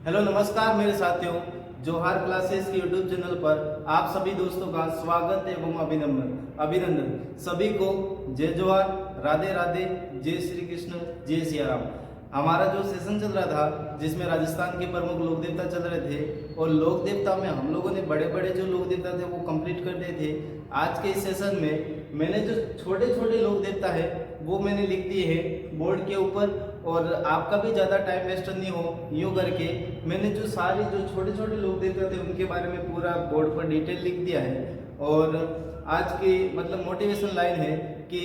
Hello नमस्कार मेरे साथियों, जोहार क्लासेस के यूट्यूब चैनल पर आप सभी दोस्तों का स्वागत एवं अभिनंदन। सभी को जय जोहार, राधे राधे, जय श्री कृष्ण, जय सिया राम। हमारा जो सेशन चल रहा था जिसमें राजस्थान के प्रमुख लोक देवता चल रहे थे और लोक देवता में हम लोगों ने बड़े बड़े जो लोक देवता थे वो कंप्लीट कर दिए थे। आज के इस सेशन में मैंने जो छोटे छोटे लोक देवता है वो मैंने लिख दिए हैं बोर्ड के ऊपर, और आपका भी ज़्यादा टाइम वेस्ट नहीं हो यूँ करके मैंने जो सारे जो छोटे छोटे लोग देते थे उनके बारे में पूरा बोर्ड पर डिटेल लिख दिया है। और आज की मतलब मोटिवेशन लाइन है कि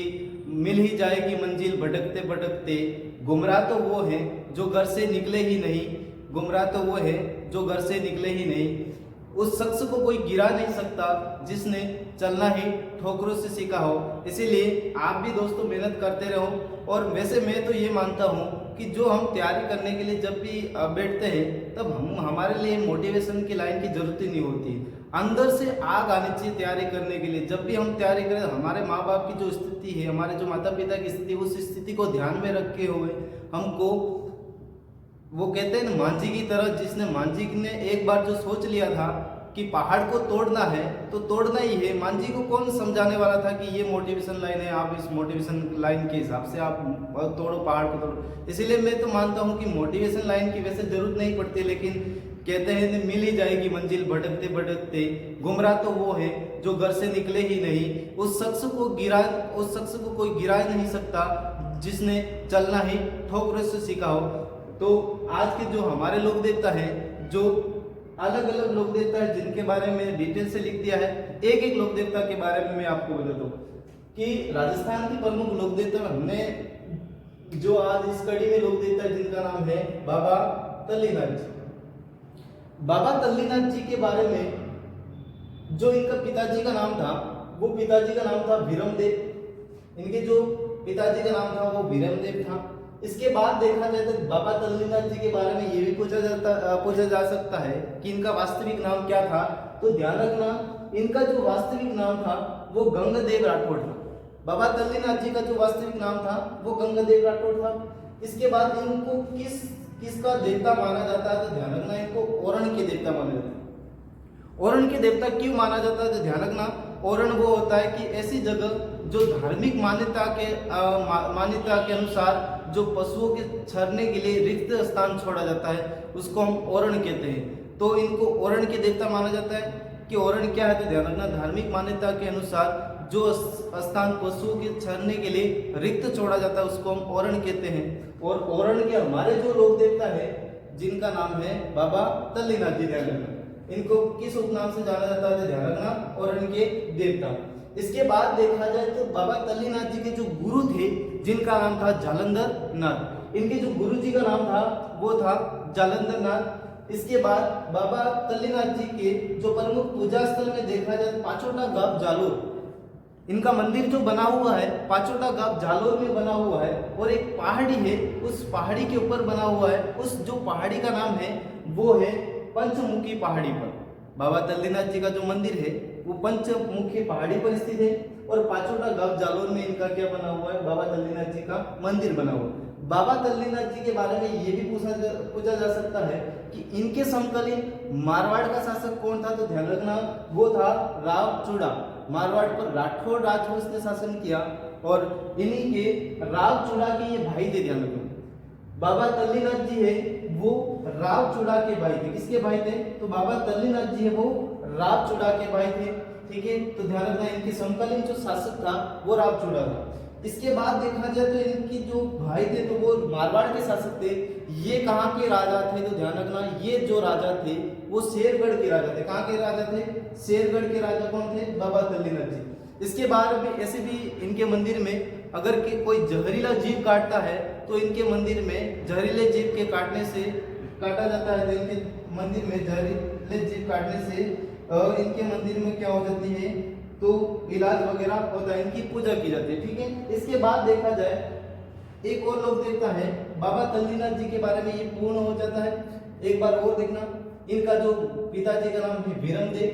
मिल ही जाएगी मंजिल भटकते भटकते, गुमराह तो वो है जो घर से निकले ही नहीं, गुमराह तो वो है जो घर से निकले ही नहीं। उस शख्स को कोई गिरा नहीं सकता जिसने चलना ही ठोकरों से सीखा हो। इसीलिए आप भी दोस्तों मेहनत करते रहो। और वैसे मैं तो ये मानता हूँ कि जो हम तैयारी करने के लिए जब भी बैठते हैं तब हमारे लिए मोटिवेशन की लाइन की जरूरत ही नहीं होती। अंदर से आग आनी चाहिए तैयारी करने के लिए। जब भी हम तैयारी करें हमारे माँ बाप की जो स्थिति है, हमारे जो माता पिता की स्थिति, उस स्थिति को ध्यान में रखे हुए हमको, वो कहते हैं ना मांझी की तरह, जिसने मांझी ने एक बार जो सोच लिया था कि पहाड़ को तोड़ना है तो तोड़ना ही है। मांझी को कौन समझाने वाला था कि ये मोटिवेशन लाइन है, आप इस मोटिवेशन लाइन के हिसाब से आप तोड़ो, पहाड़ को तोड़ो। इसीलिए मैं तो मानता हूँ कि मोटिवेशन लाइन की वैसे जरूरत नहीं पड़ती, लेकिन कहते हैं मिल ही जाएगी मंजिल भटकते भटकते, गुमराह तो वो है जो घर से निकले ही नहीं। उस शख्स को कोई गिरा नहीं सकता जिसने चलना ही ठोकरों से सीखा हो। तो आज के जो हमारे लोक देवता है, जो अलग अलग लोक देवता है जिनके बारे में डिटेल से लिख दिया है, एक एक लोक देवता के बारे में मैं आपको बता दूं कि राजस्थान के प्रमुख लोक देवता हमने जो आज इस कड़ी में लोक देवता है जिनका नाम है बाबा तल्लीनाथ जी। बाबा तल्लीनाथ जी के बारे में जो इनका पिताजी का नाम था, वो पिताजी का नाम था भीरमदेव। इनके जो पिताजी का नाम था वो भीरमदेव था। इसके बाद देखा जाए तो बाबा तल्लीनाथ जी के बारे में ये भी पूछा जा सकता है कि इनका वास्तविक नाम क्या था। तो ध्यान रखना, इनका जो वास्तविक नाम था वो गंगादेव राठौड़ था। बाबा तल्लीनाथ जी का जो वास्तविक नाम था वो गंगादेव राठौड़ था। इसके बाद इनको किसका देवता माना जाता है, तो ध्यान रखना इनको ओरण के देवता माना जाता है। ओरण के देवता क्यों माना जाता है, तो ध्यान रखना ओरण वो होता है कि ऐसी जगह जो धार्मिक मान्यता के अनुसार जो पशुओं के चरने के लिए रिक्त स्थान छोड़ा जाता है उसको हम ओरण कहते हैं। तो इनको ओरण के देवता माना जाता है। कि ओरण क्या है, तो ध्यान रखना धार्मिक मान्यता के अनुसार जो स्थान पशुओं के चरने के लिए रिक्त छोड़ा जाता है उसको हम ओरण कहते हैं। और ओरण के हमारे जो लोक देवता है जिनका नाम है बाबा तल्लीनाथ जी, ध्यान रखना इनको किस उपनाम से जाना जाता है, ध्यान रखना ओरण के देवता। इसके बाद देखा जाए तो बाबा तल्लीनाथ जी के जो गुरु थे जिनका नाम था जालंधर नाथ, इनके जो गुरु जी का नाम था वो था जालंधर नाथ। इसके बाद बाबा तल्लीनाथ जी के जो प्रमुख पूजा स्थल में देखा जाए तो पाचोटा गांव जालोर, इनका मंदिर जो बना हुआ है पाचोटा गांव जालोर में बना हुआ है। और एक पहाड़ी है, उस पहाड़ी के ऊपर बना हुआ है। उस जो पहाड़ी का नाम है वो है पंचमुखी पहाड़ी पर। बाबा तल्लीनाथ जी का जो मंदिर है वो पंचमुखी पहाड़ी पर स्थित है। और पाचोटा गांव जालोर में इनका क्या बना हुआ है, बाबा तल्लीनाथ जी का मंदिर बना हुआ है। बाबा तल्लीनाथ जी के बारे में ये भी पूछा जा सकता है कि इनके समकालीन मारवाड़ का शासक कौन था, तो ध्यान रखना वो था रावचूड़ा। मारवाड़ पर राठौड़ राजवंश ने शासन किया और इन्हीं के रावचूड़ा के ये भाई थे। ध्यान रखना बाबा तल्लीनाथ जी है वो रावचूड़ा के भाई थे। किसके भाई थे, तो बाबा तल्लीनाथ जी है वो रावचूड़ा के भाई थे। ठीक है, तो ध्यान रखना इनके समकालीन जो शासक था वो रावचूड़ा था। इसके बाद देखा जाए तो इनकी जो भाई थे तो वो मारवाड़ के शासक थे। ये कहाँ के राजा थे, तो ध्यान रखना ये जो राजा थे वो शेरगढ़ के राजा थे। कहाँ के राजा थे, शेरगढ़ के राजा कौन थे, बाबा तल्लीनाथ जी। इसके बाद भी ऐसे भी इनके मंदिर में अगर कोई जहरीला जीव काटता है तो इनके मंदिर में जहरीले जीव के काटने से काटा जाता है। तो इनके मंदिर में जहरीले जीव काटने से इनके मंदिर में क्या हो जाती है, तो इलाज वगैरह होता है, इनकी पूजा की जाती है। ठीक है, इसके बाद देखा जाए एक और लोक देवता है बाबा तल्लीनाथ जी के बारे में ये पूर्ण हो जाता है। एक बार और देखना, इनका जो पिताजी का नाम है भीरमदेव,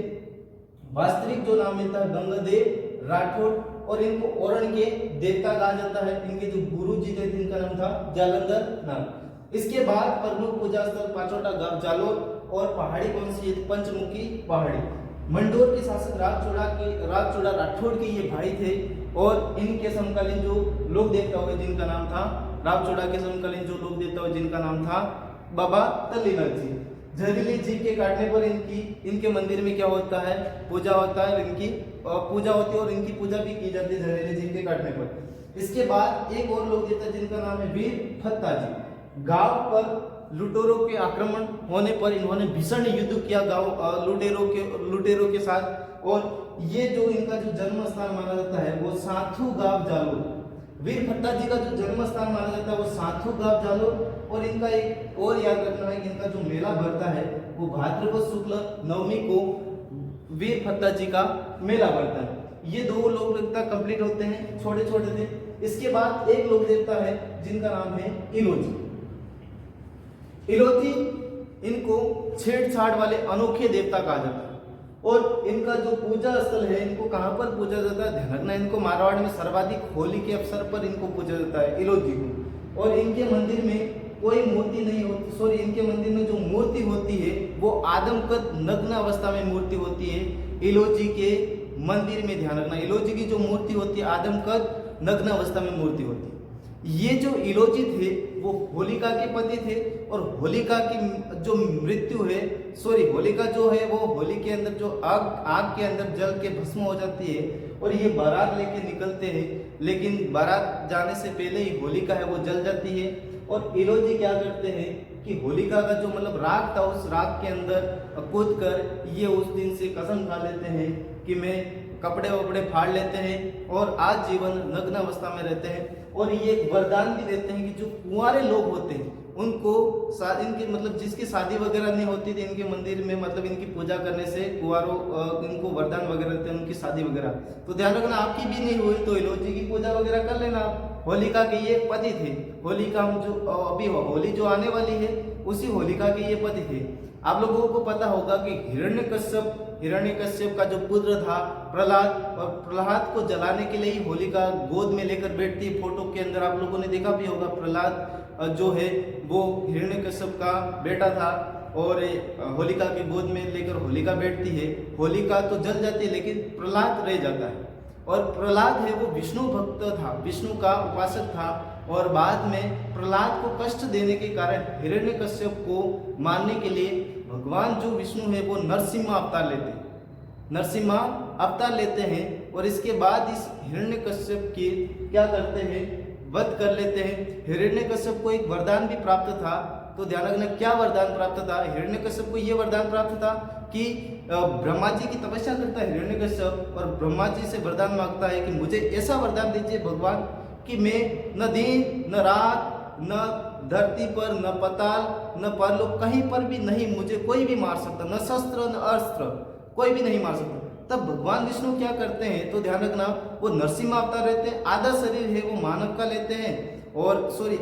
वास्तविक जो नाम मिलता है गंगादेव राठौड़, और इनको ओरण के देवता कहा जाता है। इनके जो गुरु जी थे जिनका नाम था जालंधर नाथ। इसके बाद प्रमुख पूजा स्थल पांचोटा गांव जालोर और पहाड़ी कौन सी है? पंचमुखी पहाड़ी। मंडोर के शासक राजचूड़ा राठौड़ के ये भाई थे और इनके समकालीन जो लोक देवता हुए जिनका नाम था राजचूड़ा के समकालीन जो लोक देवता हुए जिनका नाम था बाबा तल्लीनाथ जी। जहरीली जीव के काटने पर इनके मंदिर में क्या होता है? पूजा होता है, इनकी पूजा होती है और इनकी पूजा भी की जाती है जहरीले जीव के काटने पर। इसके बाद एक और लोक देवता जिनका नाम है वीर फत्ता जी। गांव पर लुटेरों के आक्रमण होने पर इन्होंने भीषण युद्ध किया गांव लुटेरों के साथ और ये जो इनका जो जन्म स्थान माना जाता है वो साथू गांव जालोर। वीर फत्ता जी का जो जन्म स्थान माना जाता है वो साथू गांव जालोर। और इनका एक और याद रखना है कि इनका जो मेला भरता है वो भाद्रपद शुक्ल नवमी को वीर फत्ता जी का मेला भरता है। ये दो लोक देवता कंप्लीट होते हैं, छोटे छोटे थे। इसके बाद एक लोक देवता है जिनका नाम है इलोजी। इलोजी इनको छेड़छाड़ वाले अनोखे देवता कहा जाता है और इनका जो पूजा स्थल है इनको कहां पर पूजा जाता है? ध्यान रखना, इनको मारवाड़ में सर्वाधिक होली के अवसर पर इनको पूजा जाता है इलोजी को। और इनके मंदिर में कोई मूर्ति नहीं होती, सॉरी इनके मंदिर में जो मूर्ति होती है वो आदमकद नग्न अवस्था में मूर्ति होती है इलोजी के मंदिर में। ध्यान रखना, इलोजी की जो मूर्ति होती है आदमकद नग्न अवस्था में मूर्ति होती है। ये जो इलोजी थे वो होलिका के पति थे और होलिका की जो मृत्यु है, सॉरी होलिका जो है वो होली के अंदर जो आग के अंदर जल के भस्म हो जाती है और ये बारात लेके निकलते हैं, लेकिन बारात जाने से पहले ही होलिका है वो जल जाती है। और इलोजी क्या करते हैं कि होलिका का जो मतलब राग था उस राग के अंदर कूद कर ये उस दिन से कसम खा लेते हैं कि मैं कपड़े वपड़े फाड़ लेते हैं और आज जीवन नग्न अवस्था में रहते हैं। और ये एक वरदान भी देते हैं कि जो कुंवारे लोग होते हैं उनको इनकी मतलब जिसकी शादी वगैरह नहीं होती थी इनके मंदिर में, मतलब इनकी पूजा करने से कुंवारों इनको वरदान वगैरह देते हैं उनकी शादी वगैरह। तो ध्यान रखना, आपकी भी नहीं हुई तो इलोजी की पूजा वगैरह कर लेना। होलिका के ये पति थे, होलिका जो अभी होली जो आने वाली है उसी होलिका के ये पति थे। आप लोगों को पता होगा कि हिरण्यकश्यप का जो पुत्र था प्रहलाद, और प्रहलाद को जलाने के लिए ही होलिका गोद में लेकर बैठती है। फोटो के अंदर आप लोगों ने देखा भी होगा, प्रहलाद जो है वो हिरण्यकश्यप का बेटा था और होलिका के गोद में लेकर होलिका बैठती है। होलिका तो जल जाती है लेकिन प्रहलाद रह जाता है। और प्रहलाद है वो विष्णु भक्त था, विष्णु का उपासक था और बाद में प्रहलाद को कष्ट देने के कारण हिरण्यकश्यप को मारने के लिए भगवान जो विष्णु है वो नरसिम्हा अवतार लेते हैं और इसके बाद इस हिरण्यकश्यप के क्या करते हैं? वध कर लेते हैं। हिरण्यकश्यप को एक वरदान भी प्राप्त था, तो ध्यान रखना क्या वरदान प्राप्त था? हिरण्यकश्यप को यह वरदान प्राप्त था कि ब्रह्मा जी की तपस्या करता है हिरण्यकश्यप और ब्रह्मा जी से वरदान मांगता है कि मुझे ऐसा वरदान दीजिए भगवान कि मैं न दिन न रात न धरती पर न पताल न परलोक कहीं पर भी नहीं मुझे कोई भी मार सकता, न शस्त्र न अस्त्र कोई भी नहीं मार सकता। तब भगवान विष्णु क्या करते हैं? तो ध्यान रखना, वो नरसिम्हा अवतार रहते हैं। आधा शरीर है वो मानव का लेते हैं और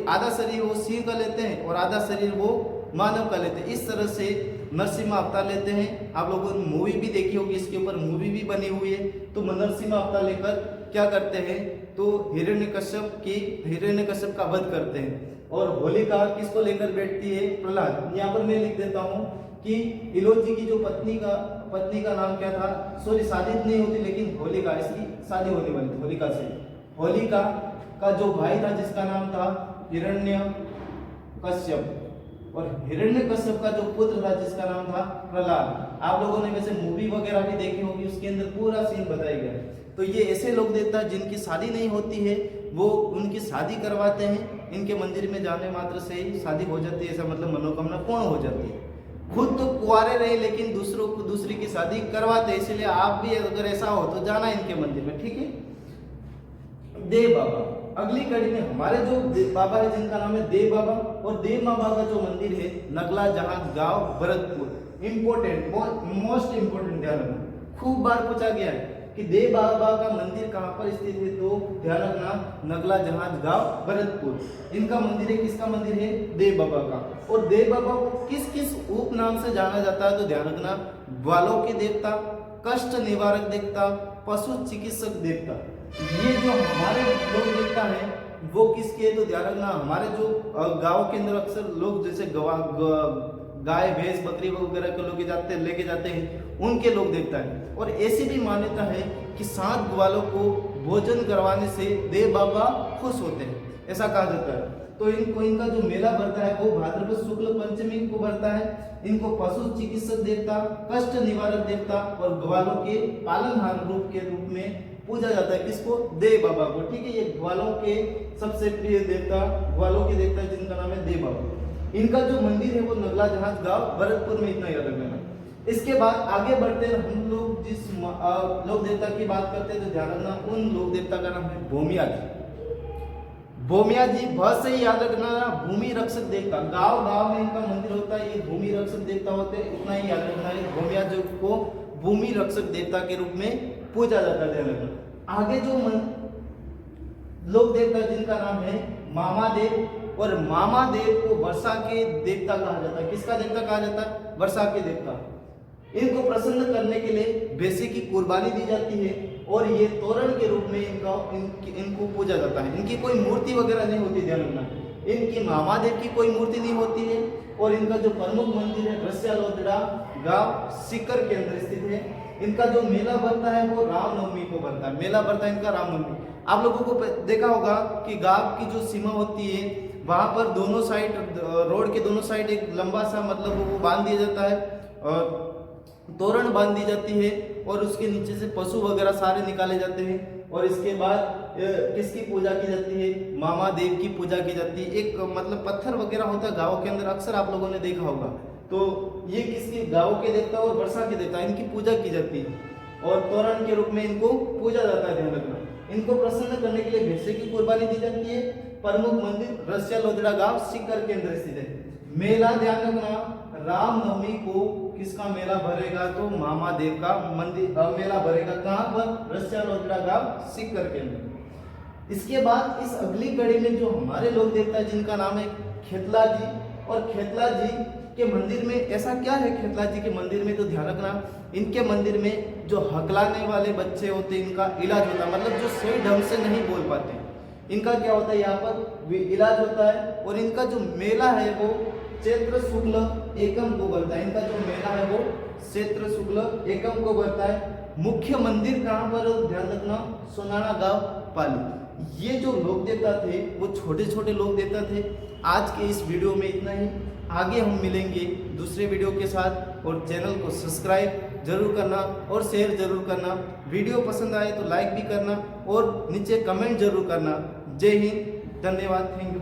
आधा शरीर वो सिंह का लेते हैं और आधा शरीर वो मानव का लेते हैं। इस तरह से नरसिम्हा अवतार लेते हैं। आप लोगों ने मूवी भी देखी होगी, इसके ऊपर मूवी भी बनी हुई है। तो नरसिम्हा अवतार लेकर क्या करते हैं? तो हिरण्यकश्यप का वध करते हैं। और होलिका किसको लेकर बैठती है? प्रहलाद। यहाँ पर मैं लिख देता हूँ कि इलोजी की जो पत्नी का नाम क्या था? शादी नहीं होती लेकिन होलिका, इसकी शादी होने वाली थी होलिका से। होलिका का जो भाई था जिसका नाम था हिरण्यकश्यप और हिरण्यकश्यप का जो पुत्र था जिसका नाम था प्रहलाद। आप लोगों ने वैसे मूवी वगैरह भी देखी होगी, उसके अंदर पूरा सीन बताया गया है। तो ये ऐसे लोग देवता जिनकी शादी नहीं होती है वो उनकी शादी करवाते हैं। इनके मंदिर में जाने मात्र से ही शादी हो जाती है, ऐसा मतलब मनोकामना पूर्ण हो जाती है। खुद तो कुंवारे रहे लेकिन दूसरी की शादी करवाते हैं। इसलिए आप भी अगर ऐसा हो तो जाना इनके मंदिर में, ठीक है। देव बाबा, अगली कड़ी में हमारे जो बाबा है जिनका नाम है देव बाबा, और देव बाबा का जो मंदिर है नगला जहाज गांव भरतपुर। इंपोर्टेंट, मोस्ट इंपोर्टेंट, ध्यान रखना, खूब बार पूछा गया है कि देव बाबा का मंदिर कहाँ पर स्थित है? तो ध्यान रखना, नगला जहाज गांव भरतपुर। इनका मंदिर है, किसका मंदिर है? देव बाबा का। और देव बाबा को किस किस उप नाम से जाना जाता है? तो ध्यान रखना, बालों के देवता, कष्ट निवारक देवता, पशु चिकित्सक देवता। ये जो हमारे लोग देवता है वो किसके है, तो ध्यान रखना हमारे जो गाँव के अंदर अक्सर लोग जैसे गाय भैंस बकरी वगैरह के लोग लेके जाते हैं, उनके लोक देवता है। और ऐसी भी मान्यता है कि 7 ग्वालों को भोजन करवाने से देव बाबा खुश होते हैं, ऐसा कहा जाता है। तो इनका जो मेला भरता है वो भाद्रपद शुक्ल पंचमी को भरता है। इनको पशु चिकित्सक देवता, कष्ट निवारक देवता और ग्वालों के पालनहार रूप में पूजा जाता है। किसको? देव बाबा को। ठीक है, ये ग्वालों के सबसे प्रिय देवता, ग्वालों के देवता जिनका नाम है देव बाबा। इनका जो मंदिर है वो नगला जहाज गांव भरतपुर में, इतना याद रखना। इसके बाद आगे बढ़ते हैं, हम लोग जिस लोक देवता की बात करते हैं तो ध्यान रखना उन लोक देवता का नाम है भूमिया जी। भूमिया जी बहुत से ही याद रखना, भूमि रक्षक देवता, गांव में इनका मंदिर होता है, ये भूमि रक्षक देवता होते हैं, इतना ही याद रखना है। भूमिया जी को भूमि रक्षक देवता के रूप में पूजा जाता है, ध्यान रखना। आगे जो लोक देवता जिनका नाम है मामादेव, और मामादेव को वर्षा के देवता कहा जाता है। किसका देवता कहा जाता है? वर्षा के देवता। इनको प्रसन्न करने के लिए भैंसे की कुर्बानी दी जाती है और ये तोरण के रूप में इनको पूजा जाता है। इनकी कोई मूर्ति वगैरह नहीं होती, ध्यान रखना। इनकी मामादेव की कोई मूर्ति नहीं होती है। और इनका जो प्रमुख मंदिर है रस्यालोदड़ा गांव सीकर के अंदर स्थित है। इनका जो मेला भरता है वो रामनवमी को भरता है, मेला भरता है इनका रामनवमी। आप लोगों को देखा होगा कि गांव की जो सीमा होती है वहां पर दोनों साइड, रोड के दोनों साइड एक लंबा सा मतलब वो बांध दिया जाता है, तोरण बांध दी जाती है और उसके नीचे से पशु वगैरह सारे निकाले जाते हैं। और इसके बाद किसकी पूजा की जाती है? मामा देव की पूजा की जाती है। एक मतलब पत्थर वगैरह होता है गाँव के अंदर, अक्सर आप लोगों ने देखा होगा। तो ये किसके? गाँव के देवता और वर्षा के देवता, इनकी पूजा की जाती है और तोरण के रूप में इनको पूजा जाता है, ध्यान रखना। इनको प्रसन्न करने के लिए भैंसे की कुर्बानी दी जाती है। प्रमुख मंदिर रस्यालोदड़ा गांव सीकर के अंदर स्थित है। मेला ध्यान रखना, रामनवमी को किसका मेला भरेगा? तो मामादेव का मंदिर मेला भरेगा। कहां पर? रस्यालोदड़ा गांव सीकर के अंदर। इसके बाद इस अगली कड़ी में जो हमारे लोक देवता जिनका नाम है खेतला जी, और खेतला जी के मंदिर में ऐसा क्या है? खेतला जी के मंदिर में तो ध्यान रखना, इनके मंदिर में जो हकलाने वाले बच्चे होते हैं इनका इलाज होता है, मतलब जो सही ढंग से नहीं बोल पाते, इनका क्या होता है? यहाँ पर इलाज होता है। और इनका जो मेला है वो चैत्र शुक्ल एकम को भरता है। इनका जो मेला है वो चैत्र शुक्ल एकम को भरता है। मुख्य मंदिर कहाँ पर? ध्यान रखना, सोनाना गांव पाली। ये जो लोक देवता थे वो छोटे छोटे लोक देवता थे। आज के इस वीडियो में इतना ही। आगे हम मिलेंगे दूसरे वीडियो के साथ, और चैनल को सब्सक्राइब जरूर करना और शेयर जरूर करना। वीडियो पसंद आए तो लाइक भी करना और नीचे कमेंट जरूर करना। जय हिंद, धन्यवाद, थैंक यू।